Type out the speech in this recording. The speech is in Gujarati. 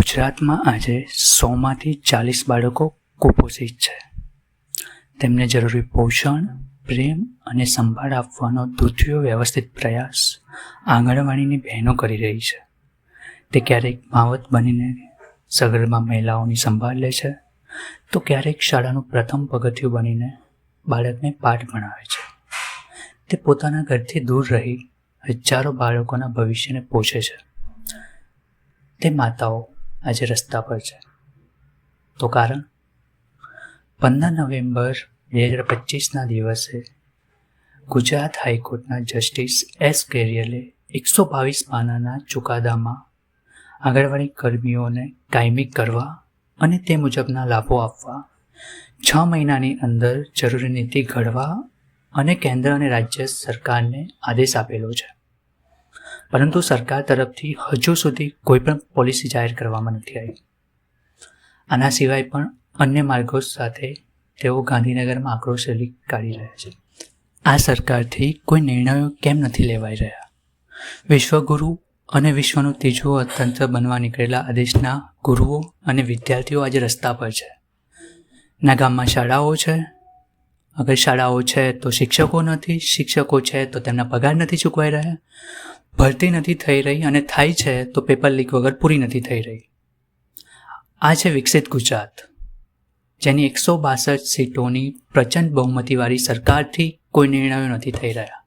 ગુજરાતમાં આજે 100માંથી 40 બાળકો કુપોષિત છે. તેમને જરૂરી પોષણ, પ્રેમ અને સંભાળ આપવાનો દૂધિયો વ્યવસ્થિત પ્રયાસ આંગણવાડીની બહેનો કરી રહી છે. તે ક્યારેક માવત બનીને સગર્ભા મહિલાઓની સંભાળ લે છે, તો ક્યારેક શાળાનું પ્રથમ પગથિયું બનીને બાળકને પાઠ ભણાવે છે. તે પોતાના ઘરથી દૂર રહી હજારો બાળકોના ભવિષ્યને પોષે છે. તે માતાઓ આજે રસ્તા પર છે. તો કારણ 15 નવેમ્બર 2025ના દિવસે ગુજરાત હાઈકોર્ટના જસ્ટિસ એસ કેરિયલે 122 પાનાના ચુકાદામાં આંગણવાડી કર્મીઓને કાયમી કરવા અને તે મુજબના લાભો આપવા 6 મહિનાની અંદર જરૂરી નીતિ ઘડવા અને કેન્દ્ર અને રાજ્ય સરકારને આદેશ આપેલો છે. પરંતુ સરકાર તરફથી હજુ સુધી કોઈ પણ પોલિસી જાહેર કરવામાં નથી આવી. આના સિવાય પણ અન્ય માર્ગો સાથે તેઓ ગાંધીનગરમાં આક્રોશ રેલી કાઢી રહ્યા છે. આ સરકારથી કોઈ નિર્ણયો કેમ નથી લેવાઈ રહ્યા? વિશ્વગુરુ અને વિશ્વનું ત્રીજું અર્થતંત્ર બનવા નીકળેલા આ દેશના ગુરુઓ અને વિદ્યાર્થીઓ આજે રસ્તા પર છે. ના ગામમાં શાળાઓ છે. અગર શાળાઓ છે તો શિક્ષકો નથી, શિક્ષકો છે તો તેમના પગાર નથી ચૂકવાઈ રહ્યા, ભરતી નથી થઈ રહી અને થાય છે તો પેપર લીક વગર પૂરી નથી થઈ રહી. આ છે વિકસિત ગુજરાત, જેની 162 સીટોની પ્રચંડ બહુમતીવાળી સરકારથી કોઈ નિર્ણયો નથી થઈ રહ્યા.